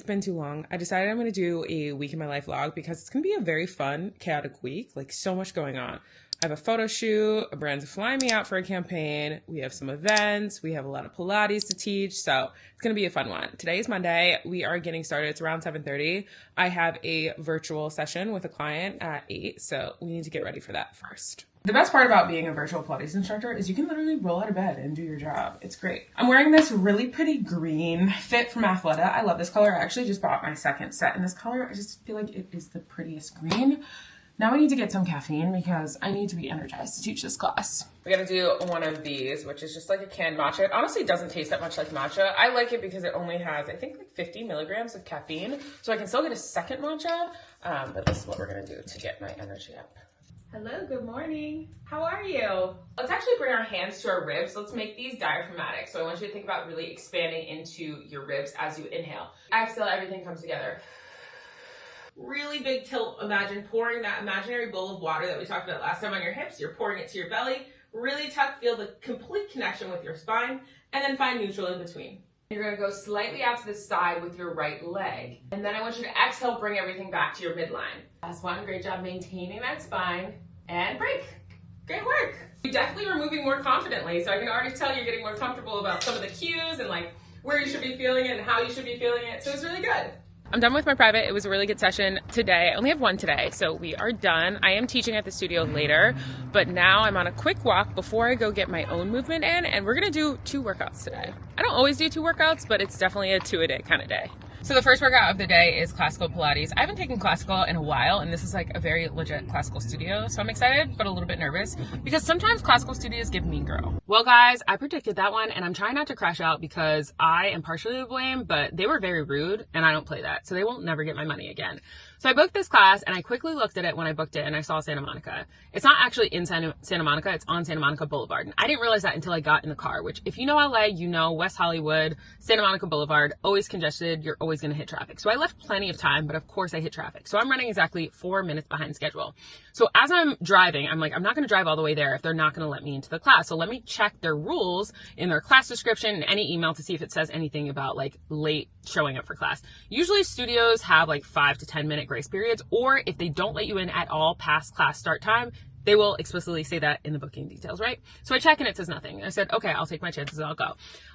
been too long. I decided I'm going to do a week in my life vlog because it's going to be a very fun, chaotic week. Like, so much going on. I have a photo shoot, a brand's flying me out for a campaign. We have some events. We have a lot of Pilates to teach. So it's going to be a fun one. Today is Monday. We are getting started. It's around 7:30. I have a virtual session with a client at 8. So we need to get ready for that first. The best part about being a virtual Pilates instructor is you can literally roll out of bed and do your job. It's great. I'm wearing this really pretty green fit from Athleta. I love this color. I actually just bought my second set in this color. I just feel like it is the prettiest green. Now I need to get some caffeine because I need to be energized to teach this class. We're gonna do one of these, which is just like a canned matcha. It honestly doesn't taste that much like matcha. I like it because it only has, I think, like 50 milligrams of caffeine. So I can still get a second matcha, but this is what we're gonna do to get my energy up. Hello, good morning. How are you? Let's actually bring our hands to our ribs. Let's make these diaphragmatic. So I want you to think about really expanding into your ribs as you inhale. Exhale, everything comes together. Really big tilt. Imagine pouring that imaginary bowl of water that we talked about last time on your hips. You're pouring it to your belly. Really tuck, feel the complete connection with your spine, and then find neutral in between. You're gonna go slightly out to the side with your right leg. And then I want you to exhale, bring everything back to your midline. Last one, great job maintaining that spine. And break. Great work. You definitely were moving more confidently, so I can already tell you're getting more comfortable about some of the cues and like where you should be feeling it and how you should be feeling it. So it's really good. I'm done with my private. It was a really good session today. I only have one today, so we are done. I am teaching at the studio later, but now I'm on a quick walk before I go get my own movement in, and we're gonna do 2 workouts today. I don't always do 2 workouts, but it's definitely a 2-a-day kind of day. So the first workout of the day is classical Pilates. I haven't taken classical in a while, and this is like a very legit classical studio. So I'm excited, but a little bit nervous because sometimes classical studios give mean girl. Well, guys, I predicted that one, and I'm trying not to crash out because I am partially to blame, but they were very rude, and I don't play that. So they won't never get my money again. So I booked this class, and I quickly looked at it when I booked it, and I saw Santa Monica. It's not actually in Santa Monica. It's on Santa Monica Boulevard. And I didn't realize that until I got in the car, which if you know LA, you know West Hollywood, Santa Monica Boulevard, always congested. You're always going to hit traffic. So I left plenty of time, but of course I hit traffic. So I'm running exactly 4 minutes behind schedule. So as I'm driving, I'm like, I'm not going to drive all the way there if they're not going to let me into the class. So let me check their rules in their class description and any email to see if it says anything about like late showing up for class. Usually studios have like 5 to 10 minute grace periods, or if they don't let you in at all past class start time, they will explicitly say that in the booking details, right? So I check and it says nothing. I said, okay, I'll take my chances and I'll go.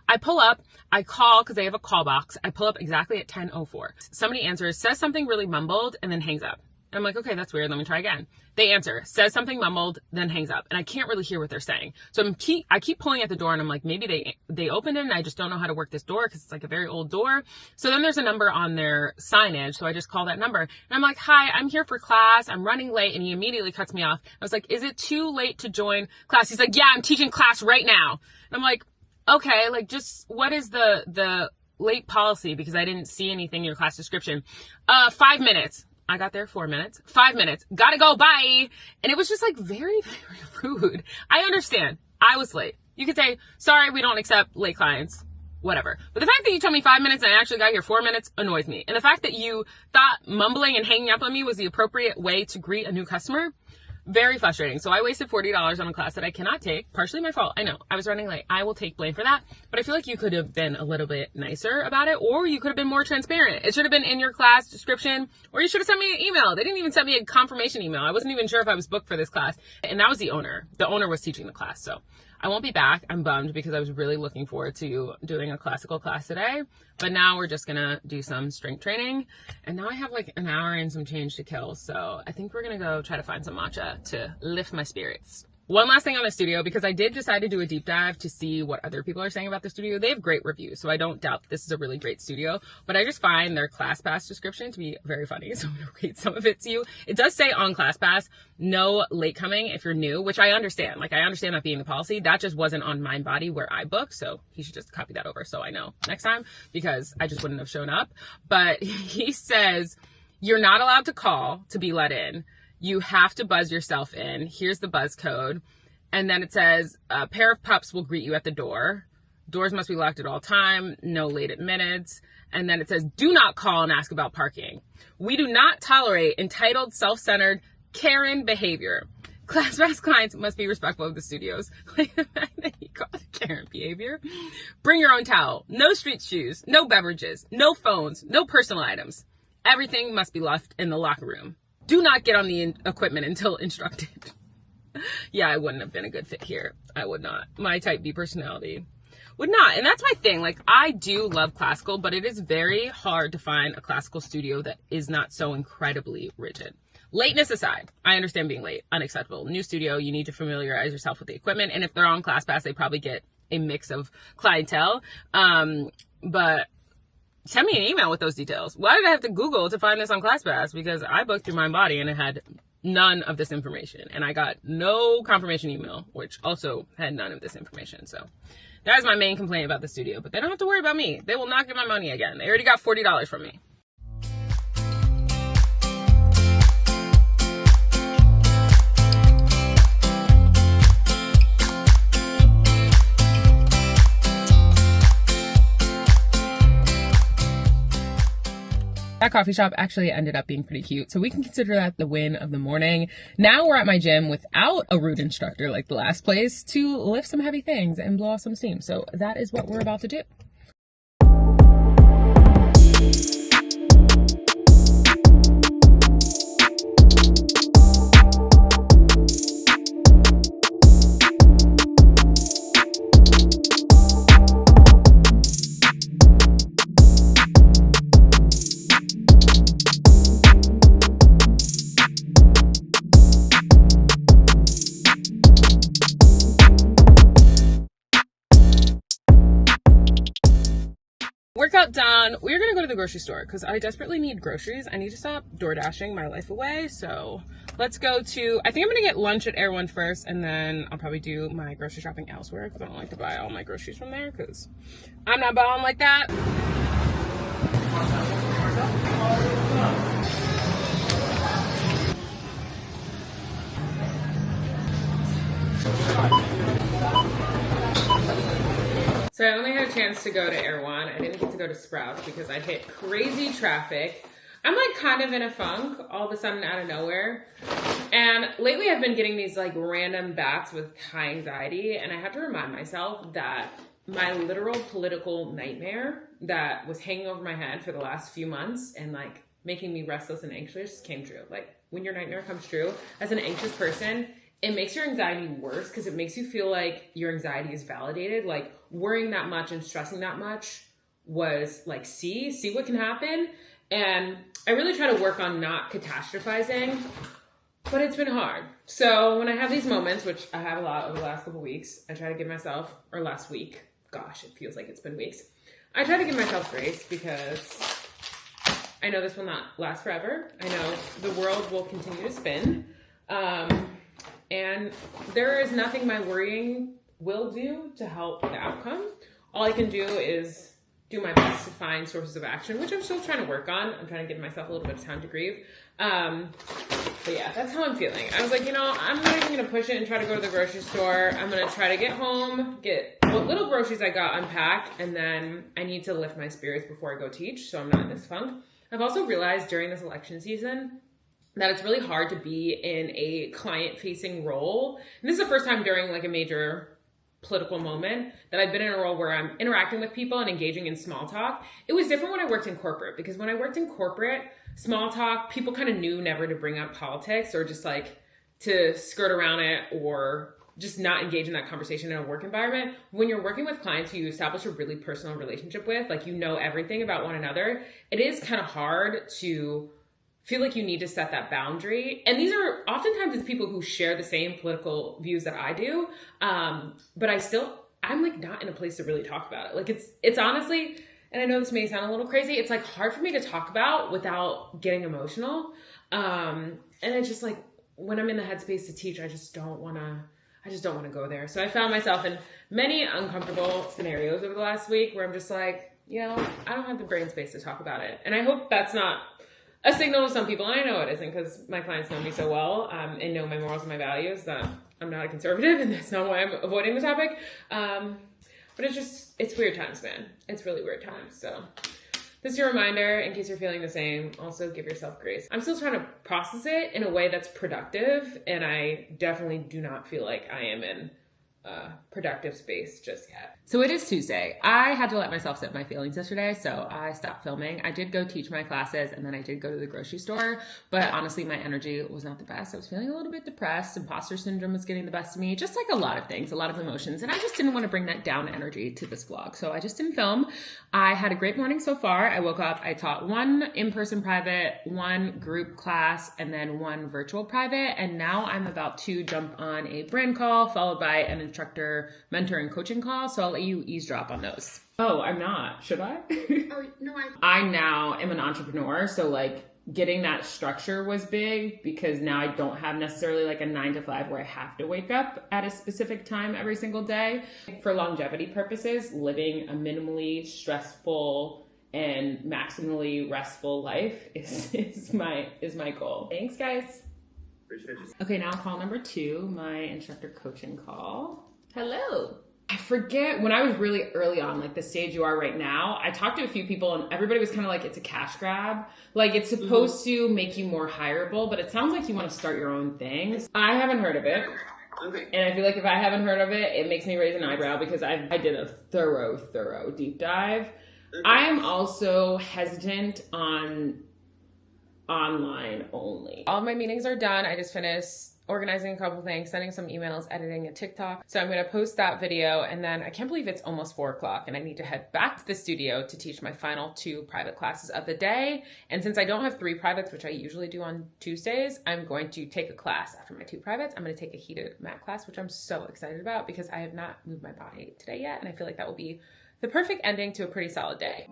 I pull up, I call because they have a call box. I pull up exactly at 10:04. Somebody answers, says something really mumbled, and then hangs up. And I'm like, okay, that's weird. Let me try again. They answer, says something mumbled, then hangs up. And I can't really hear what they're saying. So I keep pulling at the door, and I'm like, maybe they opened it and I just don't know how to work this door because it's like a very old door. So then there's a number on their signage. So I just call that number. And I'm like, hi, I'm here for class. I'm running late. And he immediately cuts me off. I was like, is it too late to join class? He's like, yeah, I'm teaching class right now. And I'm like, okay, like just what is the late policy? Because I didn't see anything in your class description. 5 minutes. I got there 4 minutes, 5 minutes, gotta go, bye. And it was just like very, very rude. I understand. I was late. You could say, sorry, we don't accept late clients, whatever. But the fact that you told me 5 minutes and I actually got here 4 minutes annoys me. And the fact that you thought mumbling and hanging up on me was the appropriate way to greet a new customer, very frustrating. So I wasted $40 on a class that I cannot take. Partially my fault. I know. I was running late. I will take blame for that. But I feel like you could have been a little bit nicer about it, or you could have been more transparent. It should have been in your class description, or you should have sent me an email. They didn't even send me a confirmation email. I wasn't even sure if I was booked for this class. And that was the owner. The owner was teaching the class. So I won't be back. I'm bummed because I was really looking forward to doing a classical class today. But now we're just gonna do some strength training. And now I have like an hour and some change to kill. So I think we're gonna go try to find some matcha to lift my spirits. One last thing on the studio, because I did decide to do a deep dive to see what other people are saying about the studio. They have great reviews, so I don't doubt this is a really great studio, but I just find their ClassPass description to be very funny, so I'm going to read some of it to you. It does say on ClassPass, no late coming if you're new, which I understand. Like, I understand that being the policy. That just wasn't on MindBody where I booked, so he should just copy that over so I know next time, because I just wouldn't have shown up. But he says, you're not allowed to call to be let in. You have to buzz yourself in. Here's the buzz code. And then it says, a pair of pups will greet you at the door. Doors must be locked at all time. No late minutes. And then it says, do not call and ask about parking. We do not tolerate entitled, self-centered Karen behavior. ClassPass clients must be respectful of the studios. Like the fact that he called it Karen behavior. Bring your own towel. No street shoes. No beverages. No phones. No personal items. Everything must be left in the locker room. Do not get on the equipment until instructed. Yeah, I wouldn't have been a good fit here. I would not. My type B personality would not. And that's my thing. Like, I do love classical, but it is very hard to find a classical studio that is not so incredibly rigid. Lateness aside, I understand being late, unacceptable. New studio, you need to familiarize yourself with the equipment. And if they're on ClassPass, they probably get a mix of clientele. But send me an email with those details. Why did I have to Google to find this on ClassPass? Because I booked through MindBody and it had none of this information. And I got no confirmation email, which also had none of this information. So that is my main complaint about the studio. But they don't have to worry about me. They will not get my money again. They already got $40 from me. That coffee shop actually ended up being pretty cute, so we can consider that the win of the morning. Now we're at my gym without a rude instructor like the last place to lift some heavy things and blow off some steam. So that is what we're about to do. Workout done. We're gonna go to the grocery store because I desperately need groceries. I need to stop door dashing my life away. So let's go to, I think I'm gonna get lunch at Air One first, and then I'll probably do my grocery shopping elsewhere because I don't like to buy all my groceries from there because I'm not balling like that. So I only had a chance to go to Air One. I didn't get to go to Sprouts because I hit crazy traffic. I'm like kind of in a funk all of a sudden out of nowhere. And lately I've been getting these like random bats with high anxiety. And I have to remind myself that my literal political nightmare that was hanging over my head for the last few months and like making me restless and anxious came true. Like when your nightmare comes true, as an anxious person, it makes your anxiety worse because it makes you feel like your anxiety is validated. Like worrying that much and stressing that much was like, see what can happen. And I really try to work on not catastrophizing, but it's been hard. So when I have these moments, which I have a lot over the last couple weeks, I try to give myself, or last week, gosh, it feels like it's been weeks. I try to give myself grace because I know this will not last forever. I know the world will continue to spin. And there is nothing my worrying will do to help the outcome. All I can do is do my best to find sources of action, which I'm still trying to work on. I'm trying to give myself a little bit of time to grieve. But yeah, that's how I'm feeling. I was like, I'm not even going to push it and try to go to the grocery store. I'm going to try to get home, get what little groceries I got unpacked, and then I need to lift my spirits before I go teach so I'm not in this funk. I've also realized during this election season that it's really hard to be in a client-facing role. And this is the first time during like a major political moment that I've been in a role where I'm interacting with people and engaging in small talk. It was different when I worked in corporate, because when I worked in corporate, small talk, people kind of knew never to bring up politics or just like to skirt around it or just not engage in that conversation in a work environment. When you're working with clients who you establish a really personal relationship with, like you know everything about one another, it is kind of hard to feel like you need to set that boundary. And these are oftentimes it's people who share the same political views that I do. But I'm like not in a place to really talk about it. Like it's honestly, and I know this may sound a little crazy, it's like hard for me to talk about without getting emotional. And it's just like, when I'm in the headspace to teach, I just don't want to go there. So I found myself in many uncomfortable scenarios over the last week where I'm just like, I don't have the brain space to talk about it. And I hope that's not a signal to some people, and I know it isn't because my clients know me so well and know my morals and my values that I'm not a conservative, and that's not why I'm avoiding the topic. But it's weird times, man. It's really weird times. So This is your reminder in case you're feeling the same. Also, give yourself grace. I'm still trying to process it in a way that's productive, and I definitely do not feel like I am in productive space just yet. So it is Tuesday. I had to let myself sit my feelings yesterday, so I stopped filming. I did go teach my classes, and then I did go to the grocery store, but honestly, my energy was not the best. I was feeling a little bit depressed. Imposter syndrome was getting the best of me, just like a lot of things, a lot of emotions, and I just didn't want to bring that down energy to this vlog, so I just didn't film. I had a great morning so far. I woke up, I taught one in-person private, one group class, and then one virtual private, and now I'm about to jump on a brand call followed by an instructor, mentor, and coaching call, so I'll let you eavesdrop on those. Oh, I'm not. Should I? Oh, no, I now am an entrepreneur, so like getting that structure was big because now I don't have necessarily like a 9 to 5 where I have to wake up at a specific time every single day. For longevity purposes, living a minimally stressful and maximally restful life is my goal. Thanks, guys. Okay, now call number 2, my instructor coaching call. Hello. I forget, when I was really early on, like the stage you are right now, I talked to a few people and everybody was kind of like, it's a cash grab. Like it's supposed to make you more hireable, but it sounds like you want to start your own things. I haven't heard of it. Okay. And I feel like if I haven't heard of it, it makes me raise an eyebrow because I did a thorough deep dive. Okay. I am also hesitant on online only. All of my meetings are done. I just finished organizing a couple things, sending some emails, editing a TikTok. So I'm going to post that video, and then I can't believe it's almost 4 o'clock and I need to head back to the studio to teach my final 2 private classes of the day. And since I don't have 3 privates, which I usually do on Tuesdays, I'm going to take a class after my 2 privates. I'm going to take a heated mat class, which I'm so excited about because I have not moved my body today yet. And I feel like that will be the perfect ending to a pretty solid day.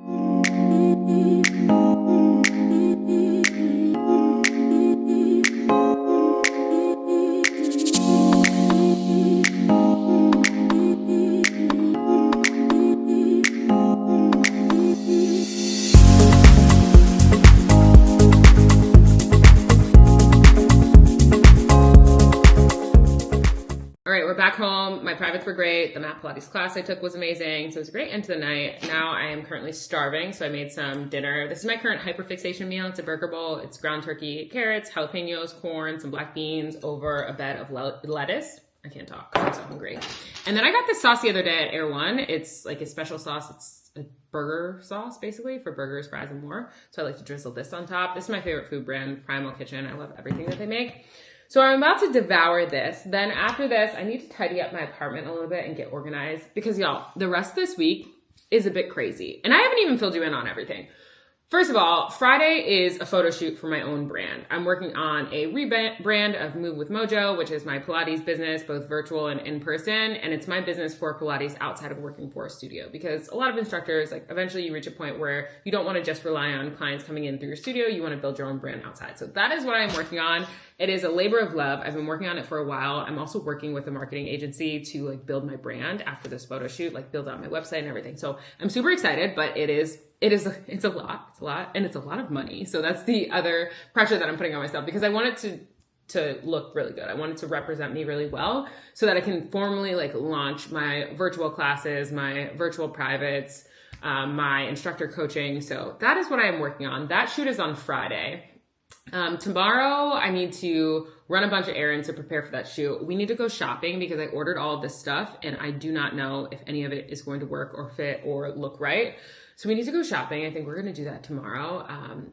All right, we're back home. My privates were great. The mat Pilates class I took was amazing. So it was a great end to the night. Now I am currently starving, so I made some dinner. This is my current hyperfixation meal. It's a burger bowl. It's ground turkey, carrots, jalapenos, corn, some black beans over a bed of lettuce. I can't talk because I'm so hungry. And then I got this sauce the other day at Air One. It's like a special sauce. It's a burger sauce, basically, for burgers, fries, and more. So I like to drizzle this on top. This is my favorite food brand, Primal Kitchen. I love everything that they make. So I'm about to devour this. Then after this, I need to tidy up my apartment a little bit and get organized because y'all, the rest of this week is a bit crazy. And I haven't even filled you in on everything. First of all, Friday is a photo shoot for my own brand. I'm working on a rebrand of Move with Mojo, which is my Pilates business, both virtual and in person. And it's my business for Pilates outside of working for a studio because a lot of instructors, like eventually you reach a point where you don't want to just rely on clients coming in through your studio. You want to build your own brand outside. So that is what I'm working on. It is a labor of love. I've been working on it for a while. I'm also working with a marketing agency to like build my brand after this photo shoot, like build out my website and everything. So I'm super excited, but it's a lot, and it's a lot of money. So that's the other pressure that I'm putting on myself because I want it to look really good. I want it to represent me really well so that I can formally like launch my virtual classes, my virtual privates, my instructor coaching. So that is what I am working on. That shoot is on Friday. Tomorrow I need to run a bunch of errands to prepare for that shoot. We need to go shopping because I ordered all of this stuff and I do not know if any of it is going to work or fit or look right. So we need to go shopping. I think we're going to do that tomorrow.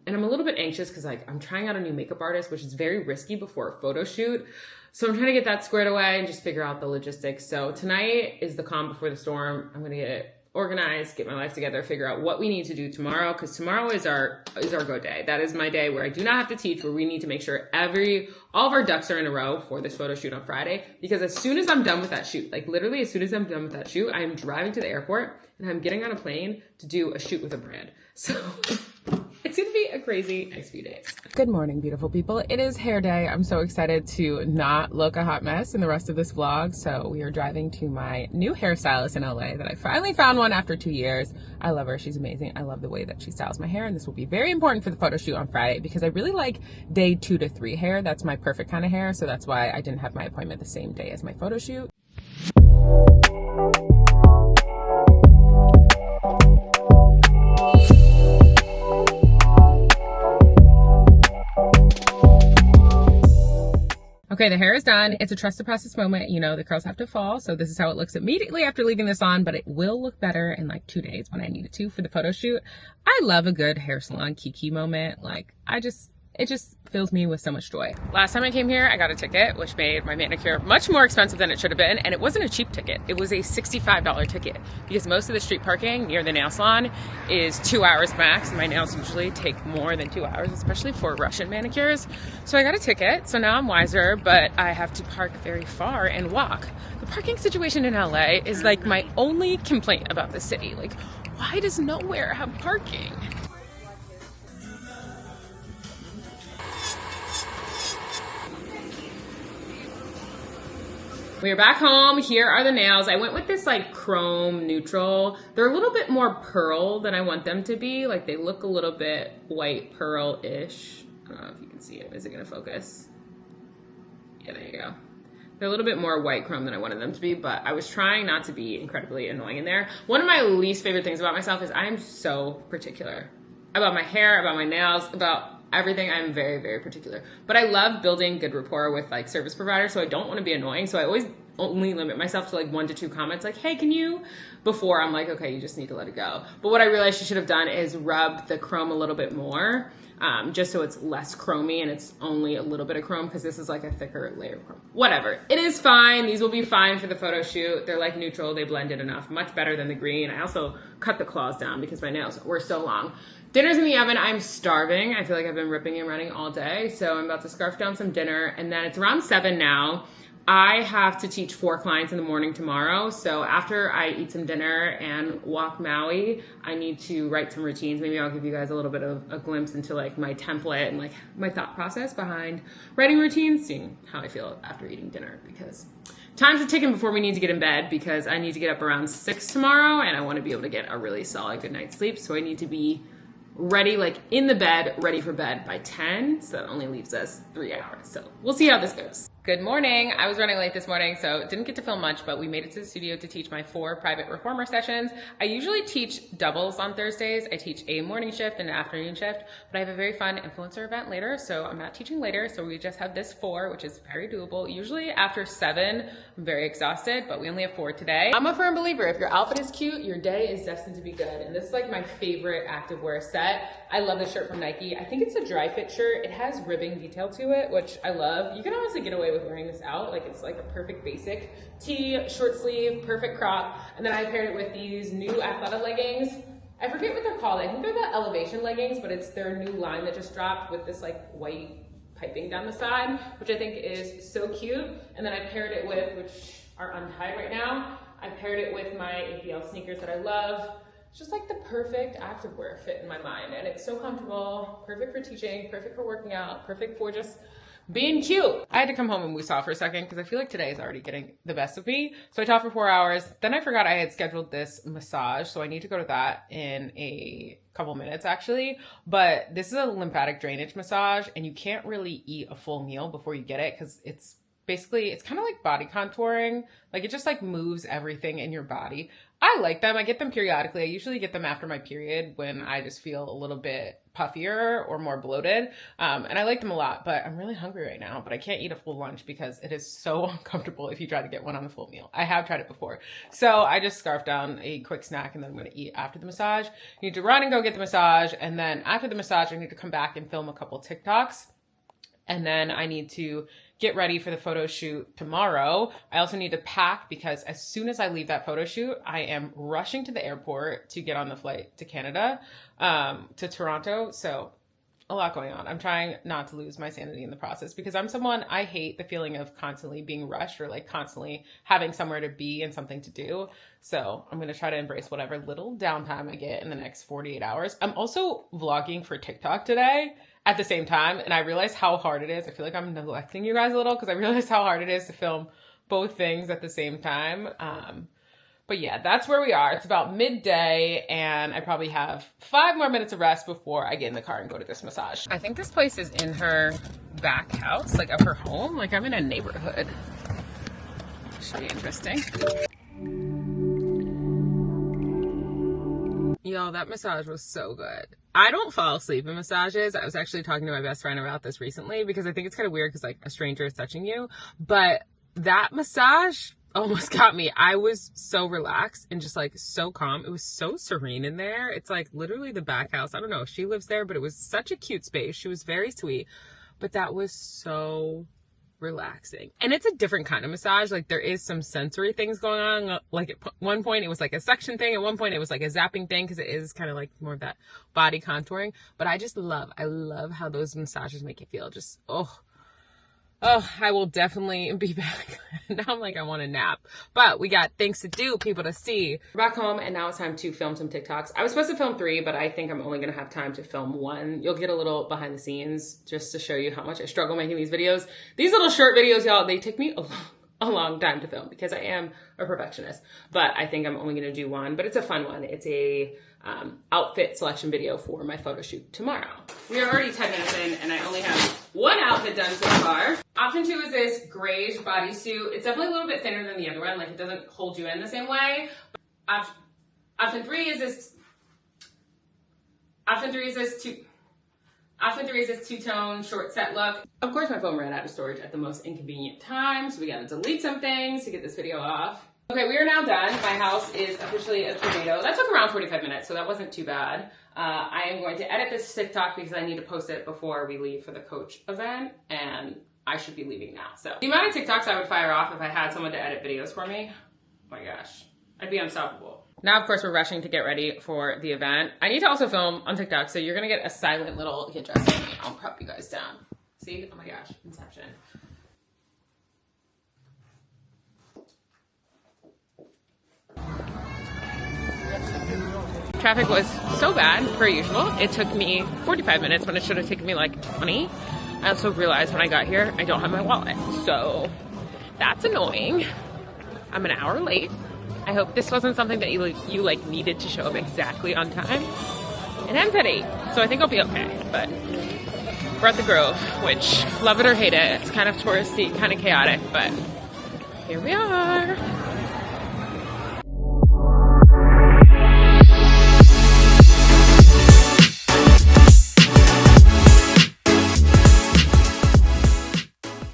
And I'm a little bit anxious because like I'm trying out a new makeup artist, which is very risky before a photo shoot. So I'm trying to get that squared away and just figure out the logistics. So tonight is the calm before the storm. I'm going to get organized, get my life together, figure out what we need to do tomorrow because tomorrow is our go day. That is my day where I do not have to teach, where we need to make sure all of our ducks are in a row for this photo shoot on Friday. Because as soon as I'm done with that shoot, like literally as soon as I'm done with that shoot, I am driving to the airport and I'm getting on a plane to do a shoot with a brand. So it's going to be a crazy next few days. Good morning, beautiful people. It is hair day. I'm so excited to not look a hot mess in the rest of this vlog. So we are driving to my new hairstylist in LA that I finally found one after 2 years. I love her. She's amazing. I love the way that she styles my hair. And this will be very important for the photo shoot on Friday because I really like day 2 to 3 hair. That's my perfect kind of hair. So that's why I didn't have my appointment the same day as my photo shoot. Okay, the hair is done. It's a trust the process moment. You know, the curls have to fall. So this is how it looks immediately after leaving this on, but it will look better in like 2 days when I need it to for the photo shoot. I love a good hair salon kiki moment. Like, it just fills me with so much joy. Last time I came here, I got a ticket, which made my manicure much more expensive than it should have been. And it wasn't a cheap ticket. It was a $65 ticket because most of the street parking near the nail salon is 2 hours max. And my nails usually take more than 2 hours, especially for Russian manicures. So I got a ticket. So now I'm wiser, but I have to park very far and walk. The parking situation in LA is like my only complaint about the city. Like, why does nowhere have parking? We are back home. Here are the nails. I went with this like chrome neutral. They're a little bit more pearl than I want them to be. Like they look a little bit white pearl-ish. I don't know if you can see it. Is it gonna focus? Yeah, there you go. They're a little bit more white chrome than I wanted them to be, but I was trying not to be incredibly annoying in there. One of my least favorite things about myself is I'm so particular about my hair, about my nails, about everything. I'm very, very particular. But I love building good rapport with like service providers, so I don't want to be annoying. So I always only limit myself to like 1 to 2 comments like, hey, can you? Before I'm like, okay, you just need to let it go. But what I realized you should have done is rub the chrome a little bit more, just so it's less chromy and it's only a little bit of chrome because this is like a thicker layer of chrome. Whatever. It is fine. These will be fine for the photo shoot. They're like neutral. They blended enough. Much better than the green. I also cut the claws down because my nails were so long. Dinner's in the oven. I'm starving. I feel like I've been ripping and running all day. So I'm about to scarf down some dinner. And then it's around 7 now. I have to teach 4 clients in the morning tomorrow. So after I eat some dinner and walk Maui, I need to write some routines. Maybe I'll give you guys a little bit of a glimpse into like my template and like my thought process behind writing routines, seeing how I feel after eating dinner, because time's a ticking before we need to get in bed, because I need to get up around 6 tomorrow and I want to be able to get a really solid good night's sleep. So I need to be ready, like in the bed, ready for bed by 10. So that only leaves us 3 hours. So we'll see how this goes. Good morning. I was running late this morning, so didn't get to film much, but we made it to the studio to teach my 4 private reformer sessions. I usually teach doubles on Thursdays. I teach a morning shift and an afternoon shift, but I have a very fun influencer event later, so I'm not teaching later. So we just have this 4, which is very doable. Usually after 7, I'm very exhausted, but we only have 4 today. I'm a firm believer, if your outfit is cute, your day is destined to be good. And this is like my favorite activewear set. I love this shirt from Nike. I think it's a dry fit shirt. It has ribbing detail to it, which I love. You can honestly get away with wearing this out. Like it's like a perfect basic tee, short sleeve, perfect crop. And then I paired it with these new Athleta leggings. I forget what they're called. I think they're the Elevation leggings, but it's their new line that just dropped with this like white piping down the side, which I think is so cute. And then I paired it with, which are untied right now, I paired it with my APL sneakers that I love. It's just like the perfect activewear fit in my mind. And it's so comfortable, perfect for teaching, perfect for working out, perfect for just being cute. I had to come home and moose off for a second because I feel like today is already getting the best of me. So I taught for 4 hours. Then I forgot I had scheduled this massage. So I need to go to that in a couple minutes actually. But this is a lymphatic drainage massage and you can't really eat a full meal before you get it because it's basically, it's kind of like body contouring. Like it just like moves everything in your body. I like them. I get them periodically. I usually get them after my period when I just feel a little bit puffier or more bloated. And I like them a lot, but I'm really hungry right now, but I can't eat a full lunch because it is so uncomfortable if you try to get one on a full meal. I have tried it before. So I just scarfed down a quick snack and then I'm going to eat after the massage. You need to run and go get the massage. And then after the massage, I need to come back and film a couple TikToks. And then I need to get ready for the photo shoot tomorrow. I also need to pack because as soon as I leave that photo shoot, I am rushing to the airport to get on the flight to Canada, to Toronto. So a lot going on. I'm trying not to lose my sanity in the process because I'm someone, I hate the feeling of constantly being rushed or like constantly having somewhere to be and something to do. So I'm going to try to embrace whatever little downtime I get in the next 48 hours. I'm also vlogging for TikTok today at the same time. And I realize how hard it is. I feel like I'm neglecting you guys a little because I realize how hard it is to film both things at the same time. But yeah, that's where we are. It's about midday and I probably have 5 more minutes of rest before I get in the car and go to this massage. I think this place is in her back house, like of her home. Like I'm in a neighborhood. Should be interesting. Y'all, that massage was so good. I don't fall asleep in massages. I was actually talking to my best friend about this recently because I think it's kind of weird because like a stranger is touching you. But that massage almost got me. I was so relaxed and just like so calm. It was so serene in there. It's like literally the back house. I don't know if she lives there, but it was such a cute space. She was very sweet. But that was so relaxing. And it's a different kind of massage. Like there is some sensory things going on. Like at one point it was like a suction thing. At one point it was like a zapping thing because it is kind of like more of that body contouring. But I love how those massages make you feel. Just, oh, I will definitely be back. Now I'm like, I want a nap. But we got things to do, people to see. We're back home and now it's time to film some TikToks. I was supposed to film 3, but I think I'm only gonna have time to film 1. You'll get a little behind the scenes just to show you how much I struggle making these videos. These little short videos, y'all, they take me a long time to film because I am a perfectionist. But I think I'm only gonna do 1, but it's a fun one. It's a outfit selection video for my photo shoot tomorrow. We are already 10 minutes in and I only have 1 outfit done so far. Option 2 is this grayish bodysuit. It's definitely a little bit thinner than the other one. Like it doesn't hold you in the same way. Option 3 is this two-tone short set look. Of course my phone ran out of storage at the most inconvenient time, so we gotta delete some things to get this video off. Okay, we are now done. My house is officially a tornado. That took around 45 minutes, so that wasn't too bad. I am going to edit this TikTok because I need to post it before we leave for the coach event, and I should be leaving now. So the amount of TikToks I would fire off if I had someone to edit videos for me, oh my gosh, I'd be unstoppable. Now, of course, we're rushing to get ready for the event. I need to also film on TikTok, so you're gonna get a silent little get dressed with me. I'll prep you guys down. See? Oh my gosh, Inception. Traffic was so bad, per usual. It took me 45 minutes when it should have taken me like 20. I also realized when I got here, I don't have my wallet. So that's annoying. I'm an hour late. I hope this wasn't something that you needed to show up exactly on time. It ends at 8, so I think I'll be okay. But we're at the Grove, which, love it or hate it, it's kind of touristy, kind of chaotic, but here we are.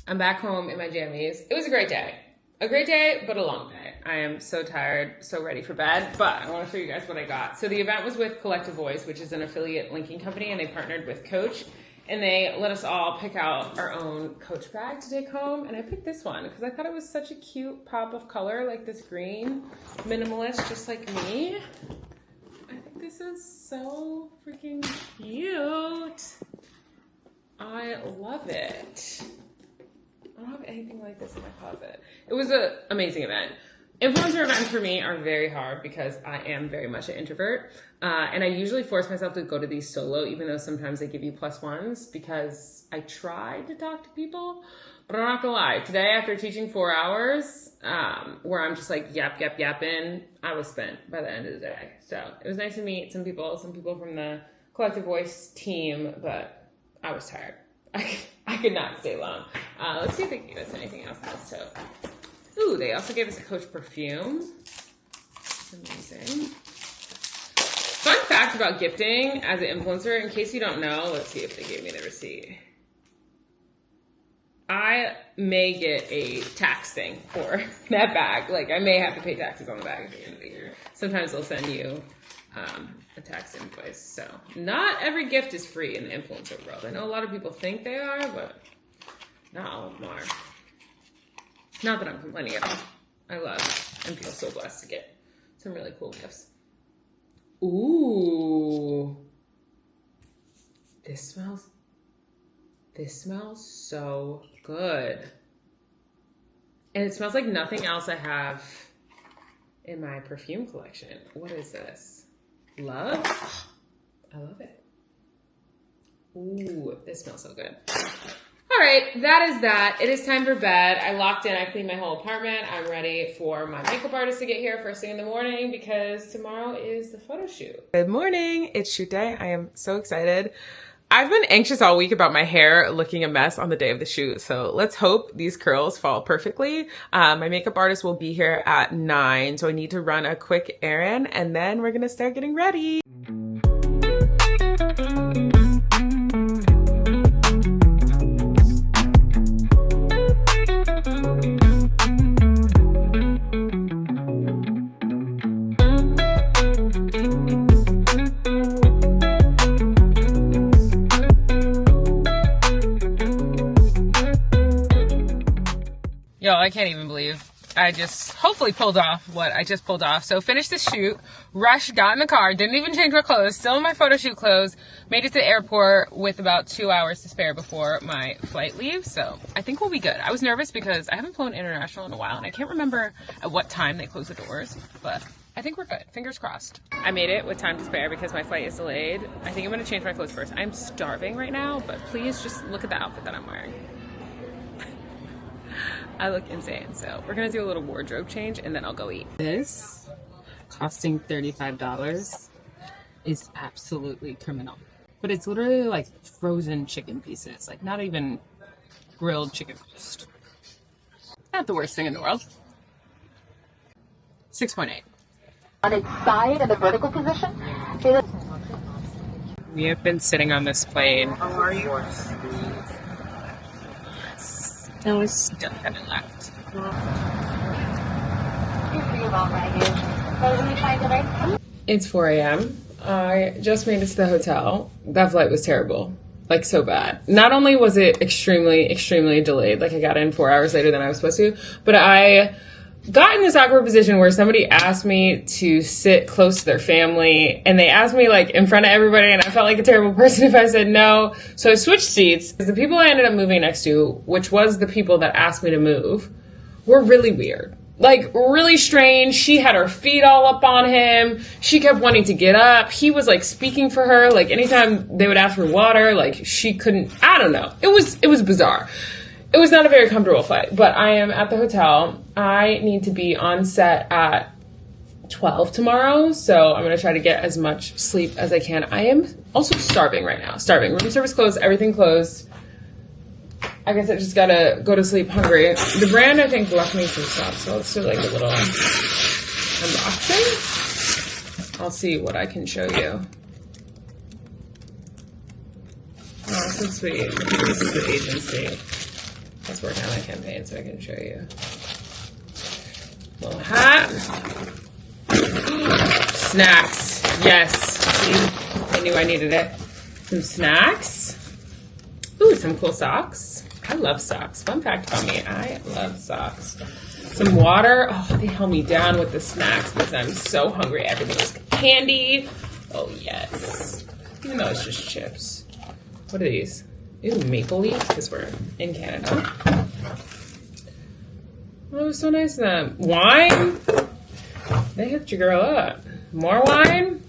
I'm back home in my jammies. It was a great day. A great day, but a long day. I am so tired, so ready for bed, but I want to show you guys what I got. So the event was with Collective Voice, which is an affiliate linking company, and they partnered with Coach, and they let us all pick out our own Coach bag to take home, and I picked this one because I thought it was such a cute pop of color, like this green, minimalist, just like me. I think this is so freaking cute. I love it. I don't have anything like this in my closet. It was an amazing event. Influencer events for me are very hard because I am very much an introvert. And I usually force myself to go to these solo, even though sometimes they give you +1s, because I try to talk to people. But I'm not gonna lie, today after teaching 4 hours, where I'm just like yapping, I was spent by the end of the day. So it was nice to meet some people from the Collective Voice team, but I was tired. I could not stay long. Let's see if they gave us anything else in this tote. Ooh, they also gave us a Coach perfume. That's amazing. Fun fact about gifting as an influencer, in case you don't know, let's see if they gave me the receipt. I may get a tax thing for that bag. Like, I may have to pay taxes on the bag at the end of the year. Sometimes they'll send you a tax invoice. So not every gift is free in the influencer world. I know a lot of people think they are, but not all of them are. Not that I'm complaining at all. I love and feel so blessed to get some really cool gifts. Ooh. This smells so good. And it smells like nothing else I have in my perfume collection. What is this? Love? I love it. Ooh, this smells so good. All right, that is that. It is time for bed. I locked in, I cleaned my whole apartment. I'm ready for my makeup artist to get here first thing in the morning because tomorrow is the photo shoot. Good morning, it's shoot day. I am so excited. I've been anxious all week about my hair looking a mess on the day of the shoot. So let's hope these curls fall perfectly. My makeup artist will be here at 9. So I need to run a quick errand and then we're gonna start getting ready. Yo, I can't even believe I just hopefully pulled off what I just pulled off. So finished the shoot, rushed, got in the car, didn't even change my clothes, still in my photo shoot clothes, made it to the airport with about 2 hours to spare before my flight leaves. So I think we'll be good. I was nervous because I haven't flown international in a while and I can't remember at what time they close the doors, but I think we're good. Fingers crossed. I made it with time to spare because my flight is delayed. I think I'm gonna change my clothes first. I'm starving right now, but please just look at the outfit that I'm wearing. I look insane. So we're gonna do a little wardrobe change and then I'll go eat. This, costing $35, is absolutely criminal. But it's literally like frozen chicken pieces, like not even grilled chicken roast. Not the worst thing in the world. 6.8. On its side in the vertical position. We have been sitting on this plane. How are you? No, it's still kind of left. It's 4 a.m. I just made it to the hotel. That flight was terrible. Like, so bad. Not only was it extremely, extremely delayed, like I got in 4 hours later than I was supposed to, but I got in this awkward position where somebody asked me to sit close to their family, and they asked me like in front of everybody, and I felt like a terrible person if I said no. So I switched seats. The people I ended up moving next to, which was the people that asked me to move, were really weird. Like, really strange. She had her feet all up on him. She kept wanting to get up. He was like speaking for her. Like, anytime they would ask for water, like she couldn't, I don't know. It was bizarre. It was not a very comfortable flight, but I am at the hotel. I need to be on set at 12 tomorrow, so I'm going to try to get as much sleep as I can. I am also starving right now. Starving. Room service closed. Everything closed. I guess I just got to go to sleep hungry. The brand, I think, left me some stuff, so let's do like a little unboxing. I'll see what I can show you. Oh, so sweet. This is the agency. Let's work on that campaign so I can show you. Little hat. Snacks. Yes. See? I knew I needed it. Some snacks. Ooh, some cool socks. I love socks. Fun fact about me, I love socks. Some water. Oh, they held me down with the snacks because I'm so hungry. Everything was candy. Oh, yes. Even though it's just chips. What are these? Ooh, maple leaf, because we're in Canada. Oh, it was so nice of them. Wine? They hooked your girl up. More wine?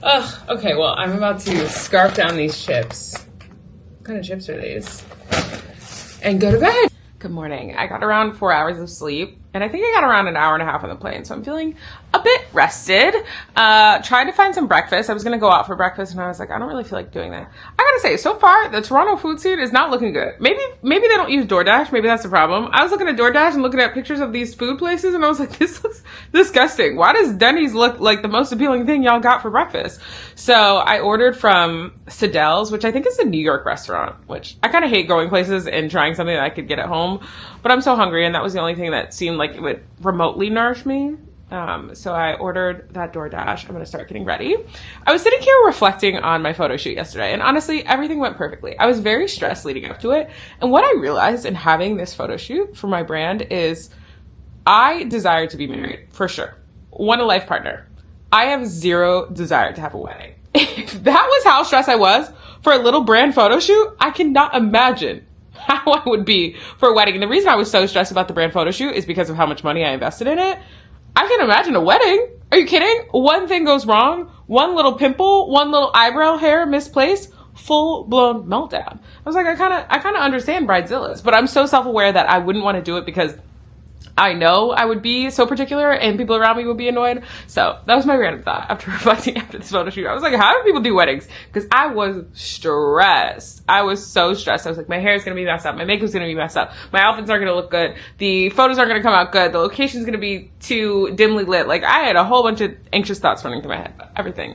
Ugh, okay, well, I'm about to scarf down these chips. What kind of chips are these? And go to bed. Good morning. I got around 4 hours of sleep, and I think I got around an hour and a half on the plane, so I'm feeling a bit rested. Tried to find some breakfast. I was going to go out for breakfast, and I was like, I don't really feel like doing that. I gotta say, so far, the Toronto food scene is not looking good. Maybe they don't use DoorDash. Maybe that's the problem. I was looking at DoorDash and looking at pictures of these food places, and I was like, this looks disgusting. Why does Denny's look like the most appealing thing y'all got for breakfast? So I ordered from Siddell's, which I think is a New York restaurant, which I kind of hate going places and trying something that I could get at home, but I'm so hungry, and that was the only thing that seemed like it would remotely nourish me. So I ordered that DoorDash. I'm going to start getting ready. I was sitting here reflecting on my photo shoot yesterday, and honestly, everything went perfectly. I was very stressed leading up to it. And what I realized in having this photo shoot for my brand is I desire to be married, for sure. Want a life partner. I have zero desire to have a wedding. If that was how stressed I was for a little brand photo shoot, I cannot imagine how I would be for a wedding. And the reason I was so stressed about the brand photo shoot is because of how much money I invested in it. I can imagine a wedding. Are you kidding? One thing goes wrong, one little pimple, one little eyebrow hair misplaced, full-blown meltdown. I was like, I kind of understand bridezillas, but I'm so self-aware that I wouldn't want to do it because I know I would be so particular and people around me would be annoyed. So that was my random thought after reflecting after this photo shoot. I was like, how do people do weddings? Because I was stressed. I was so stressed. I was like, my hair is going to be messed up. My makeup's going to be messed up. My outfits aren't going to look good. The photos aren't going to come out good. The location's going to be too dimly lit. Like, I had a whole bunch of anxious thoughts running through my head, but everything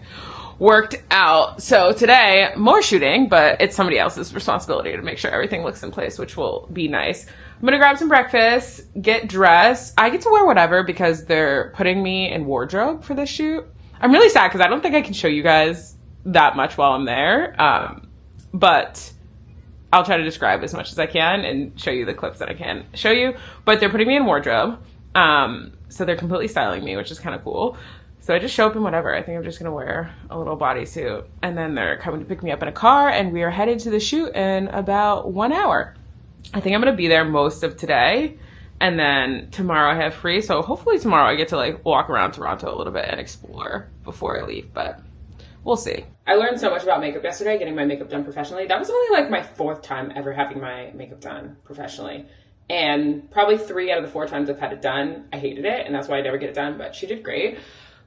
worked out. So today, more shooting, but it's somebody else's responsibility to make sure everything looks in place, which will be nice. I'm gonna grab some breakfast, get dressed. I get to wear whatever because they're putting me in wardrobe for this shoot. I'm really sad because I don't think I can show you guys that much while I'm there. But I'll try to describe as much as I can and show you the clips that I can show you. But they're putting me in wardrobe. So they're completely styling me, which is kind of cool. So I just show up in whatever. I think I'm just going to wear a little bodysuit. And then they're coming to pick me up in a car, and we are headed to the shoot in about 1 hour. I think I'm going to be there most of today. And then tomorrow I have free. So hopefully tomorrow I get to like walk around Toronto a little bit and explore before I leave. But we'll see. I learned so much about makeup yesterday, getting my makeup done professionally. That was only like my 4th time ever having my makeup done professionally. And probably 3 out of the 4 times I've had it done, I hated it. And that's why I never get it done. But she did great.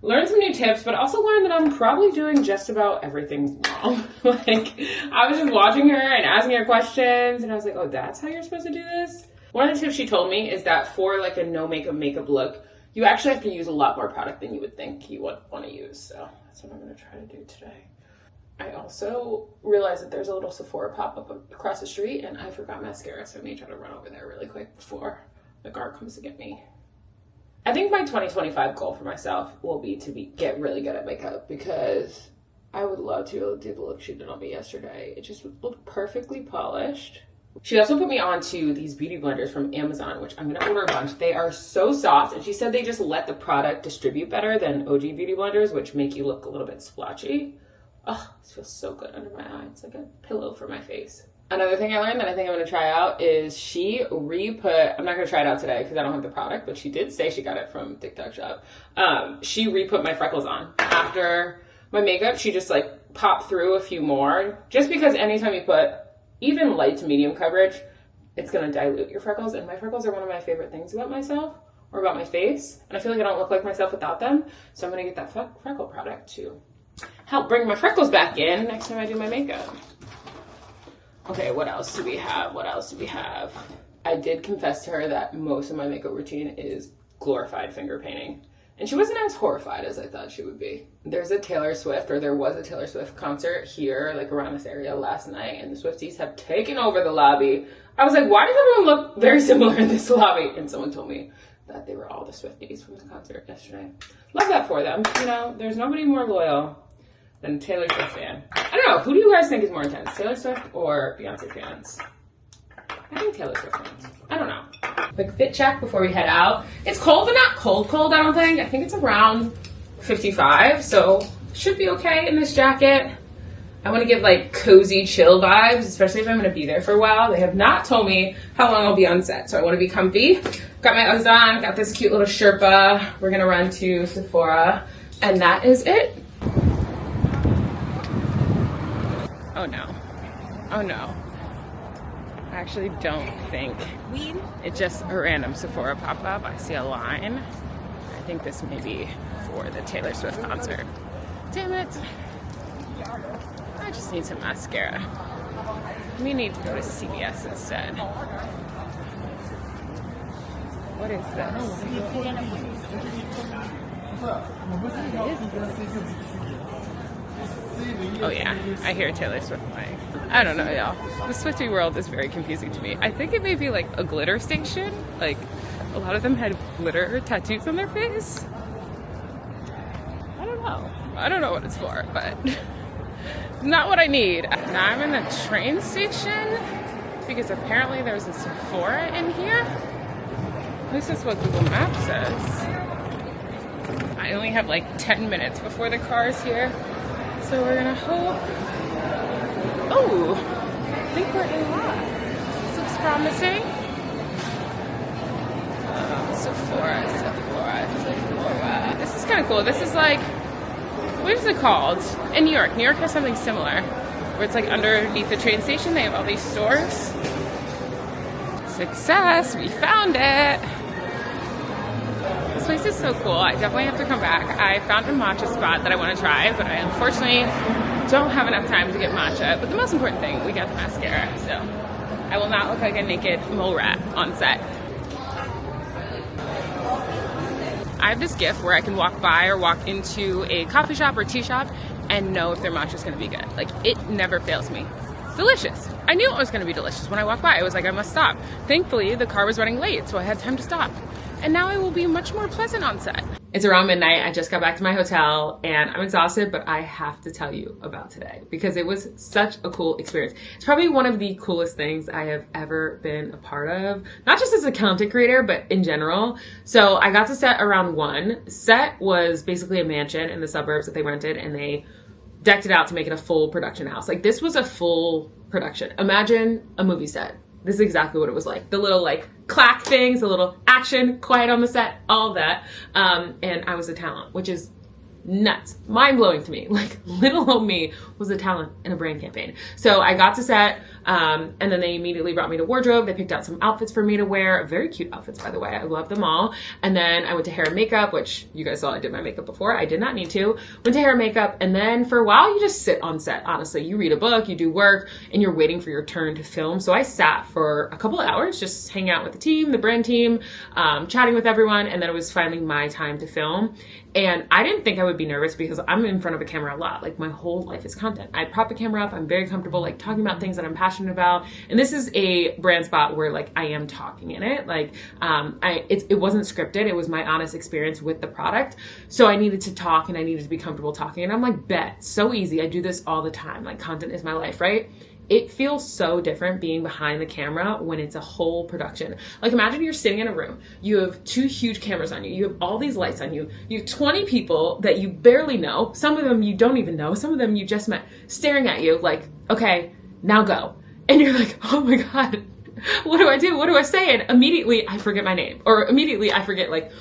Learned some new tips, but also learned that I'm probably doing just about everything wrong. Like, I was just watching her and asking her questions, and I was like, oh, that's how you're supposed to do this? One of the tips she told me is that for like a no makeup look, you actually have to use a lot more product than you would think you would want to use. So that's what I'm going to try to do today. I also realized that there's a little Sephora pop-up across the street, and I forgot mascara, so I may try to run over there really quick before the guard comes to get me. I think my 2025 goal for myself will be to get really good at makeup, because I would love to do the look she did on me yesterday. It just looked perfectly polished. She also put me onto these beauty blenders from Amazon, which I'm going to order a bunch. They are so soft, and she said they just let the product distribute better than OG beauty blenders, which make you look a little bit splotchy. Oh, this feels so good under my eye. It's like a pillow for my face. Another thing I learned that I think I'm going to try out is she re-put, I'm not going to try it out today because I don't have the product, but she did say she got it from TikTok shop. She re-put my freckles on. After my makeup, she just like popped through a few more, just because anytime you put even light to medium coverage, it's going to dilute your freckles. And my freckles are one of my favorite things about myself or about my face. And I feel like I don't look like myself without them. So I'm going to get that freckle product to help bring my freckles back in next time I do my makeup. Okay, what else do we have? I did confess to her that most of my makeup routine is glorified finger painting. And she wasn't as horrified as I thought she would be. There was a Taylor Swift concert here, like around this area last night, and the Swifties have taken over the lobby. I was like, why does everyone look very similar in this lobby? And someone told me that they were all the Swifties from the concert yesterday. Love that for them. You know, there's nobody more loyal than a Taylor Swift fan. I don't know, who do you guys think is more intense, Taylor Swift or Beyonce fans? I think Taylor Swift fans. I don't know. Quick fit check before we head out. It's cold, but not cold, I don't think. I think it's around 55, so should be okay in this jacket. I want to give like cozy, chill vibes, especially if I'm going to be there for a while. They have not told me how long I'll be on set, so I want to be comfy. Got my Uggs on, got this cute little Sherpa. We're going to run to Sephora, and that is it. Oh no. I actually don't think it's just a random Sephora pop-up. I see a line. I think this may be for the Taylor Swift concert. Damn it. I just need some mascara. We need to go to CVS instead. What is this? Oh yeah, I hear Taylor Swift playing. I don't know, y'all. The Swiftie world is very confusing to me. I think it may be like a glitter station. Like, a lot of them had glitter tattoos on their face. I don't know. I don't know what it's for, but not what I need. Now I'm in the train station because apparently there's a Sephora in here. At least that's what Google Maps says. I only have like 10 minutes before the car's here. So we're gonna hope. Oh, I think we're in line. This looks promising. Sephora. This is kind of cool. This is like, what is it called? In New York. New York has something similar, where it's like underneath the train station. They have all these stores. Success! We found it. This place is so cool. I definitely have to come back. I found a matcha spot that I want to try, but I unfortunately don't have enough time to get matcha. But the most important thing, we got the mascara, so I will not look like a naked mole rat on set. I have this gift where I can walk by or walk into a coffee shop or tea shop and know if their matcha is going to be good. Like, it never fails me. Delicious. I knew it was going to be delicious when I walked by. I was like, I must stop. Thankfully, the car was running late, so I had time to stop. And now I will be much more pleasant on set. It's around midnight. I just got back to my hotel and I'm exhausted, but I have to tell you about today because it was such a cool experience. It's probably one of the coolest things I have ever been a part of, not just as a content creator, but in general. So I got to set around 1. Set was basically a mansion in the suburbs that they rented, and they decked it out to make it a full production house. Like, this was a full production. Imagine a movie set. This is exactly what it was like. The little like clack things, the little action, quiet on the set, all of that. And I was a talent, which is nuts, mind-blowing to me. Like, little old me was a talent in a brand campaign. So I got to set, and then they immediately brought me to wardrobe. They picked out some outfits for me to wear, very cute outfits, by the way. I love them all. And then I went to hair and makeup, which you guys saw I did my makeup before. I did not need to. Went to hair and makeup, and then for a while you just sit on set. Honestly, you read a book, you do work, and you're waiting for your turn to film. So I sat for a couple of hours just hanging out with the team, the brand team, chatting with everyone, and then it was finally my time to film. And I didn't think I would be nervous because I'm in front of a camera a lot. Like, my whole life is content. I prop the camera up. I'm very comfortable, like, talking about things that I'm passionate about. And this is a brand spot where, like, I am talking in it. Like, it wasn't scripted. It was my honest experience with the product. So I needed to talk and I needed to be comfortable talking. And I'm like, bet, so easy. I do this all the time. Like, content is my life, right? It feels so different being behind the camera when it's a whole production. Like, imagine you're sitting in a room. You have 2 huge cameras on you. You have all these lights on you. You have 20 people that you barely know. Some of them you don't even know. Some of them you just met, staring at you like, okay, now go. And you're like, oh my God, what do I do? What do I say? And immediately I forget my name, or immediately I forget, like,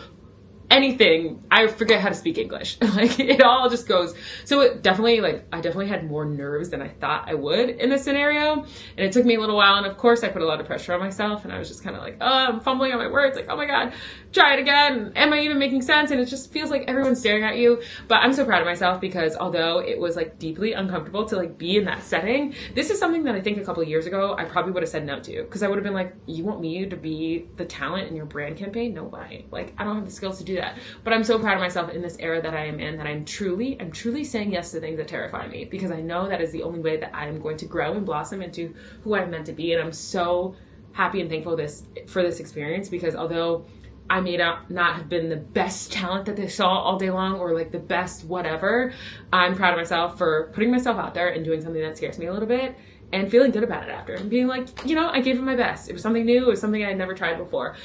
anything. I forget how to speak English. Like, it all just goes. So it definitely, like, I definitely had more nerves than I thought I would in this scenario. And it took me a little while. And of course I put a lot of pressure on myself, and I was just kind of like, oh, I'm fumbling on my words. Like, oh my God, try it again. Am I even making sense? And it just feels like everyone's staring at you. But I'm so proud of myself because although it was, like, deeply uncomfortable to, like, be in that setting, this is something that I think a couple of years ago, I probably would have said no to, because I would have been like, you want me to be the talent in your brand campaign? No way. Like, I don't have the skills to do that. But I'm so proud of myself in this era that I am in, that I'm truly saying yes to things that terrify me, because I know that is the only way that I'm going to grow and blossom into who I'm meant to be. And I'm so happy and thankful for this experience, because although I may not have been the best talent that they saw all day long, or like the best whatever, I'm proud of myself for putting myself out there and doing something that scares me a little bit, and feeling good about it after, and being like, you know, I gave it my best. It was something new. It was something I had never tried before.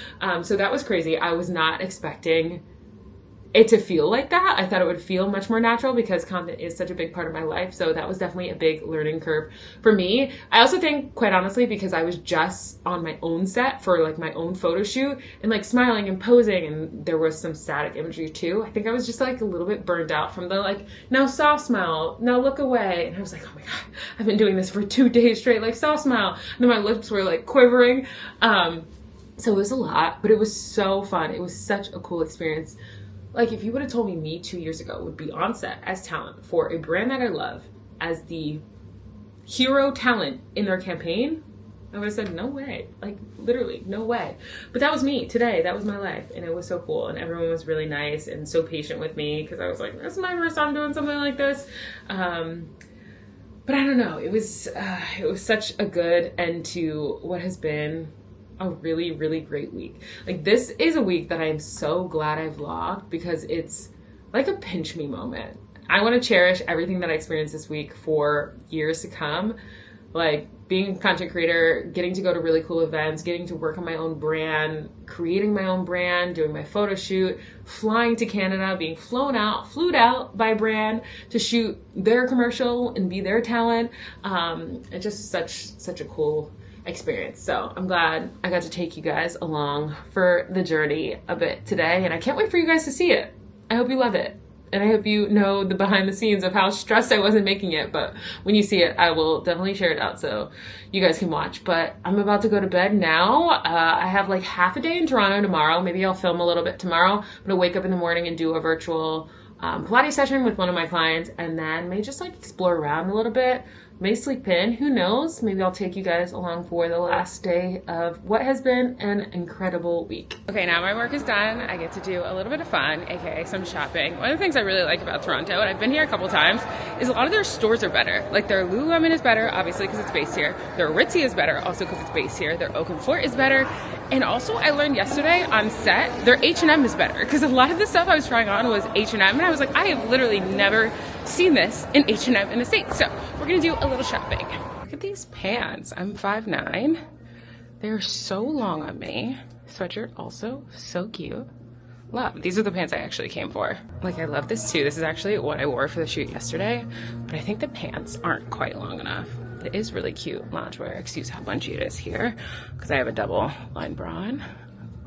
So that was crazy. I was not expecting it to feel like that. I thought it would feel much more natural because content is such a big part of my life. So that was definitely a big learning curve for me. I also think, quite honestly, because I was just on my own set for, like, my own photo shoot and, like, smiling and posing, and there was some static imagery too. I think I was just, like, a little bit burned out from the, like, now soft smile, now look away. And I was like, oh my God, I've been doing this for 2 days straight, like, soft smile. And then my lips were, like, quivering. So it was a lot, but it was so fun. It was such a cool experience. Like, if you would have told me 2 years ago would be on set as talent for a brand that I love, as the hero talent in their campaign, I would have said, no way. Like, literally, no way. But that was me today. That was my life. And it was so cool. And everyone was really nice and so patient with me, because I was like, this is my first time doing something like this. But I don't know. It was such a good end to what has been a really, really great week. Like, this is a week that I am so glad I vlogged, because it's like a pinch me moment. I want to cherish everything that I experienced this week for years to come. Like, being a content creator, getting to go to really cool events, getting to work on my own brand, creating my own brand, doing my photo shoot, flying to Canada, being flued out by a brand to shoot their commercial and be their talent. It's just such a cool experience. So I'm glad I got to take you guys along for the journey a bit today, and I can't wait for you guys to see it. I hope you love it, and I hope you know the behind the scenes of how stressed I was in making it, but when you see it, I will definitely share it out so you guys can watch. But I'm about to go to bed now. I have like half a day in Toronto tomorrow. Maybe I'll film a little bit tomorrow. I'm gonna wake up in the morning and do a virtual Pilates session with one of my clients, and then may just like explore around a little bit. may sleep in. Who knows? Maybe I'll take you guys along for the last day of what has been an incredible week. Okay, now my work is done. I get to do a little bit of fun, aka some shopping. One of the things I really like about Toronto, and I've been here a couple times, is a lot of their stores are better. Like their Lululemon is better, obviously because it's based here. Their Aritzia is better, also because it's based here. Their Oak and Fort is better. And also I learned yesterday on set, their H&M is better because a lot of the stuff I was trying on was H&M, and I was like, I have literally never seen this in H&M in the States. So we're gonna do a little shopping. Look at these pants. I'm 5'9". They're so long on me. Sweatshirt also so cute. Love. These are the pants I actually came for. Like, I love this too. This is actually what I wore for the shoot yesterday, but I think the pants aren't quite long enough. It is really cute loungewear. Excuse how bunchy it is here because I have a double line bra on.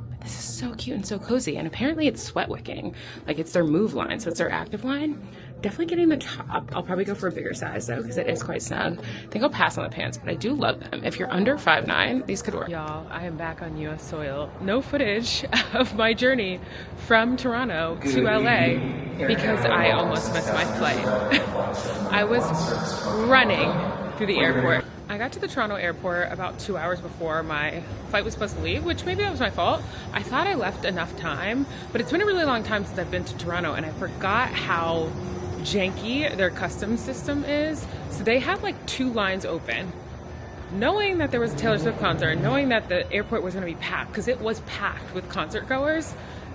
But this is so cute and so cozy, and apparently it's sweat wicking. Like, it's their move line, so it's their active line. Definitely getting the top. I'll probably go for a bigger size though because it is quite snug. I think I'll pass on the pants, but I do love them. If you're under 5'9", these could work. Y'all, I am back on US soil. No footage of my journey from Toronto to LA because I almost missed my flight. I was running through the airport. I got to the Toronto airport about 2 hours before my flight was supposed to leave, which maybe that was my fault. I thought I left enough time, but it's been a really long time since I've been to Toronto, and I forgot how janky their customs system is. So they had like 2 lines open. Knowing that there was a Taylor Swift concert, knowing that the airport was going to be packed, because it was packed with concert goers,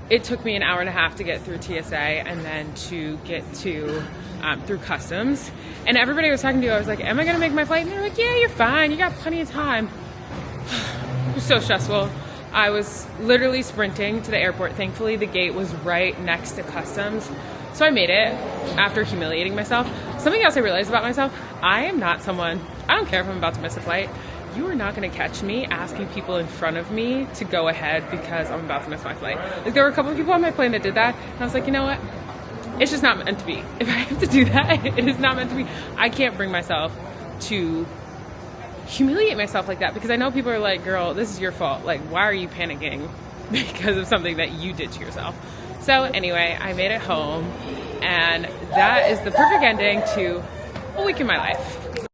it took me an hour and a half to get through TSA and then to get to through customs. And everybody I was talking to, I was like, am I going to make my flight? And they're like, yeah, you're fine. You got plenty of time. It was so stressful. I was literally sprinting to the airport. Thankfully, the gate was right next to customs. So I made it after humiliating myself. Something else I realized about myself, I am not someone, I don't care if I'm about to miss a flight, you are not gonna catch me asking people in front of me to go ahead because I'm about to miss my flight. Like, there were a couple of people on my plane that did that, and I was like, you know what? It's just not meant to be. If I have to do that, it is not meant to be. I can't bring myself to humiliate myself like that because I know people are like, girl, this is your fault. Like, why are you panicking because of something that you did to yourself? So anyway, I made it home, and that is the perfect ending to a week in my life.